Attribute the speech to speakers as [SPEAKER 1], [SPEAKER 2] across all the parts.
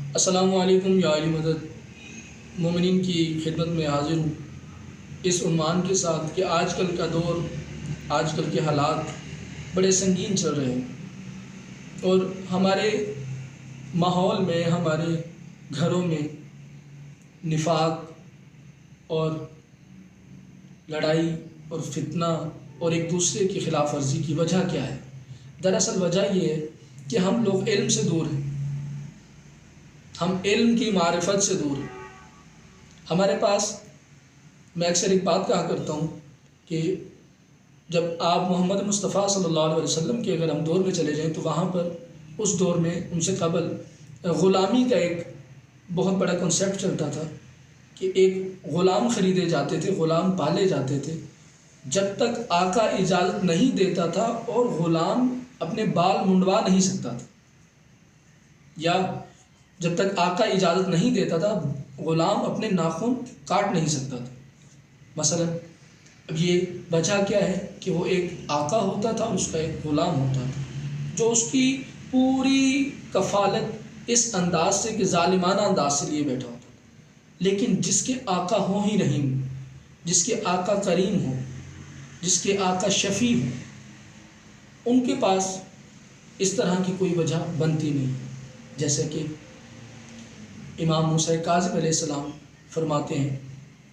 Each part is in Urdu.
[SPEAKER 1] السلام علیکم یا علی مدد مومنین کی خدمت میں حاضر ہوں اس عنوان کے ساتھ کہ آج کل کا دور، آج کل کے حالات بڑے سنگین چل رہے ہیں اور ہمارے ماحول میں، ہمارے گھروں میں نفاق اور لڑائی اور فتنہ اور ایک دوسرے کی خلاف ورزی کی وجہ کیا ہے؟ دراصل وجہ یہ ہے کہ ہم لوگ علم سے دور ہیں، ہم علم کی معرفت سے دور ہیں۔ ہمارے پاس، میں اکثر ایک بات کہا کرتا ہوں کہ جب آپ محمد مصطفیٰ صلی اللہ علیہ وسلم کے اگر ہم دور میں چلے جائیں تو وہاں پر اس دور میں ان سے قبل غلامی کا ایک بہت بڑا کنسیپٹ چلتا تھا کہ ایک غلام خریدے جاتے تھے، غلام پالے جاتے تھے جب تک آقا اجازت نہیں دیتا تھا، اور غلام اپنے بال منڈوا نہیں سکتا تھا، یا جب تک آقا اجازت نہیں دیتا تھا غلام اپنے ناخن کاٹ نہیں سکتا تھا۔ مثلا اب یہ وجہ کیا ہے کہ وہ ایک آقا ہوتا تھا، اس کا ایک غلام ہوتا تھا جو اس کی پوری کفالت اس انداز سے کہ ظالمانہ انداز سے لیے بیٹھا ہوتا تھا۔ لیکن جس کے آقا ہوں ہی رحیم، جس کے آقا کریم ہوں، جس کے آقا شفیع ہوں، ان کے پاس اس طرح کی کوئی وجہ بنتی نہیں۔ جیسے کہ امام موسیٰ کاظم علیہ السلام فرماتے ہیں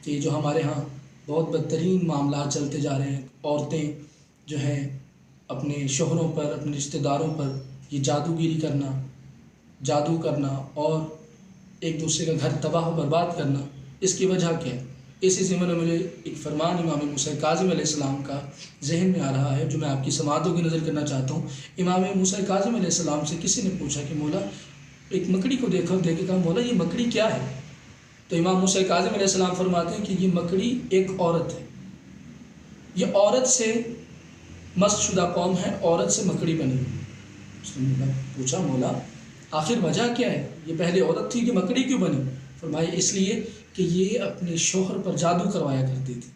[SPEAKER 1] کہ جو ہمارے ہاں بہت بدترین معاملات چلتے جا رہے ہیں، عورتیں جو ہیں اپنے شوہروں پر، اپنے رشتہ داروں پر یہ جادوگیری کرنا، جادو کرنا اور ایک دوسرے کا گھر تباہ و برباد کرنا، اس کی وجہ کیا ہے؟ اسی ضمن میں مجھے ایک فرمان امام موسیٰ کاظم علیہ السلام کا ذہن میں آ رہا ہے جو میں آپ کی سماعتوں کی نظر کرنا چاہتا ہوں۔ امام موسیٰ کاظم علیہ السلام سے کسی نے پوچھا کہ مولا، ایک مکڑی کو دیکھا، دیکھ کے کہا مولا یہ مکڑی کیا ہے؟ تو امام موسیٰ کاظم علیہ السلام فرماتے ہیں کہ یہ مکڑی ایک عورت ہے، یہ عورت سے مست شدہ قوم ہے، عورت سے مکڑی بنی۔ اس نے پوچھا مولا آخر وجہ کیا ہے؟ یہ پہلے عورت تھی کہ مکڑی کیوں بنی؟ فرمایا اس لیے کہ یہ اپنے شوہر پر جادو کروایا کرتی تھی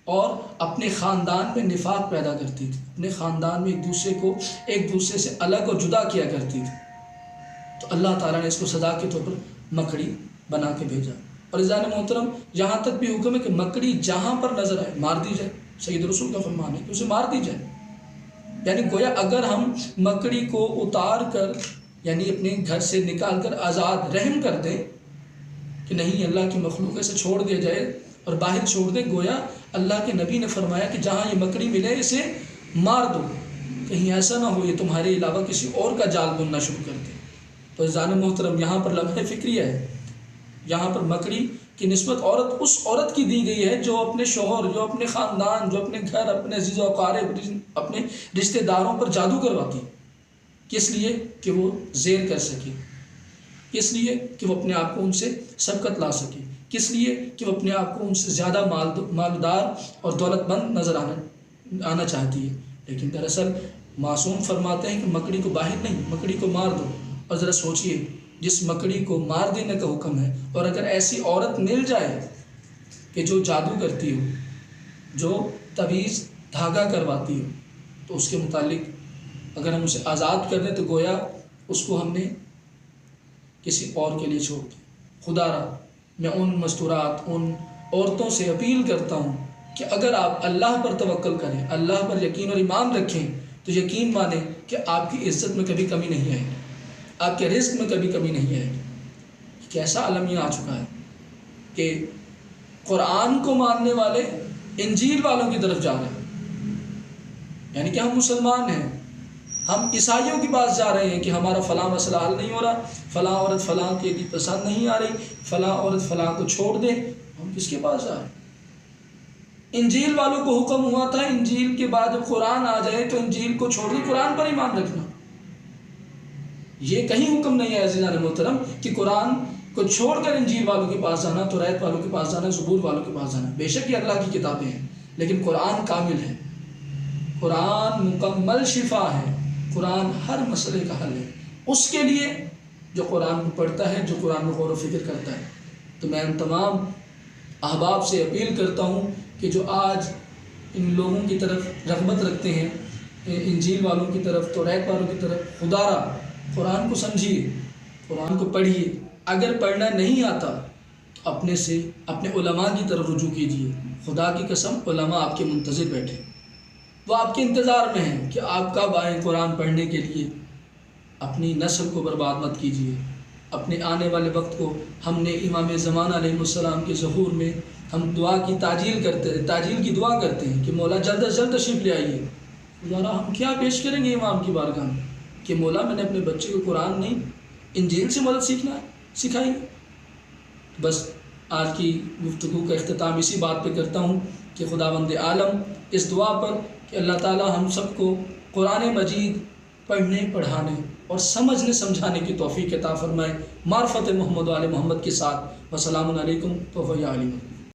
[SPEAKER 1] اور اپنے خاندان میں نفاق پیدا کرتی تھی، اپنے خاندان میں ایک دوسرے سے الگ اور جدا کیا کرتی تھی۔ تو اللہ تعالیٰ نے اس کو سزا کے طور پر مکڑی بنا کے بھیجا۔ اور عزیزان محترم، یہاں تک بھی حکم ہے کہ مکڑی جہاں پر نظر آئے مار دی جائے۔ سید رسول کا فرمان ہے کہ اسے مار دی جائے۔ یعنی گویا اگر ہم مکڑی کو اتار کر، یعنی اپنے گھر سے نکال کر آزاد رحم کر دیں کہ نہیں اللہ کی مخلوق سے چھوڑ دیا جائے اور باہر چھوڑ دیں، گویا اللہ کے نبی نے فرمایا کہ جہاں یہ مکڑی ملے اسے مار دو، کہیں ایسا نہ ہو یہ تمہارے علاوہ کسی اور کا جال بننا شروع کر دے۔ تو عزیزان محترم، یہاں پر لمحہ فکریہ ہے، یہاں پر مکڑی کی نسبت اس عورت کی دی گئی ہے جو اپنے شوہر، جو اپنے خاندان، جو اپنے گھر، اپنے عزیز و اقارب، اپنے رشتہ داروں پر جادو کرواتی، کس لیے کہ وہ زیر کر سکے، کس لیے کہ وہ اپنے آپ کو ان سے سبقت لا سکے، کس لیے کہ وہ اپنے آپ کو ان سے زیادہ مالدار اور دولت مند نظر آنا چاہتی ہے۔ لیکن دراصل معصوم فرماتے ہیں کہ مکڑی کو باہر نہیں، مکڑی کو مار دو۔ اور ذرا سوچئے، جس مکڑی کو مار دینے کا حکم ہے، اور اگر ایسی عورت مل جائے کہ جو جادو کرتی ہو، جو تعویذ دھاگا کرواتی ہو، تو اس کے متعلق اگر ہم اسے آزاد کر دیں تو گویا اس کو ہم نے کسی اور کے لیے چھوڑ دیا۔ خدا را میں ان مستورات، ان عورتوں سے اپیل کرتا ہوں کہ اگر آپ اللہ پر توکل کریں، اللہ پر یقین اور ایمان رکھیں، تو یقین مانیں کہ آپ کی عزت میں کبھی کمی نہیں آئے گی، آپ کے رزق میں کبھی کمی نہیں آئے گی۔ کیسا عالم یہ آ چکا ہے کہ قرآن کو ماننے والے انجیل والوں کی طرف جا رہے ہیں، یعنی کہ ہم مسلمان ہیں، ہم عیسائیوں کے پاس جا رہے ہیں کہ ہمارا فلاں مسئلہ حل نہیں ہو رہا، فلاں عورت فلاں کے لیے پسند نہیں آ رہی، فلاں عورت فلاں کو چھوڑ دے۔ ہم کس کے پاس جا رہے ہیں؟ انجیل والوں کو حکم ہوا تھا انجیل کے بعد جب قرآن آ جائے تو انجیل کو چھوڑ کے قرآن پر ایمان رکھنا۔ یہ کہیں حکم نہیں ہے عزیزان محترم کہ قرآن کو چھوڑ کر انجیل والوں کے پاس جانا، توریت والوں کے پاس جانا، زبور والوں کے پاس جانا۔ بے شک یہ اللہ کی کتابیں ہیں، لیکن قرآن کامل ہے، قرآن مکمل شفا ہے، قرآن ہر مسئلے کا حل ہے اس کے لیے جو قرآن کو پڑھتا ہے، جو قرآن میں غور و فکر کرتا ہے۔ تو میں ان تمام احباب سے اپیل کرتا ہوں کہ جو آج ان لوگوں کی طرف رغبت رکھتے ہیں، انجیل والوں کی طرف، توریت والوں کی طرف، خدا را قرآن کو سمجھیے، قرآن کو پڑھیے، اگر پڑھنا نہیں آتا تو اپنے سے اپنے علماء کی طرف رجوع کیجیے. خدا کی قسم علماء آپ کے منتظر بیٹھے، وہ آپ کے انتظار میں ہیں کہ آپ کب آئیں قرآن پڑھنے کے لیے. اپنی نسل کو برباد مت کیجیے. اپنے آنے والے وقت کو ہم نے امام زمان علیہ السلام کے ظہور میں ہم دعا کی تاجیل کی دعا کرتے ہیں کہ مولا جلد از جلد تشریف لے آئیے. ذرا ہم کیا پیش کریں گے امام کی بارگاہ میں کہ مولا میں نے اپنے بچے کو قرآن نہیں انجیل سے مدد سکھائی. بس آج کی گفتگو کا اختتام اسی بات پہ کرتا ہوں کہ خداوند عالم اس دعا پر کہ اللہ تعالی ہم سب کو قرآن مجید پڑھنے پڑھانے اور سمجھنے سمجھانے کی توفیق عطا فرمائے. معرفت محمد و آل محمد کے ساتھ. وسلام علیکم و یا علی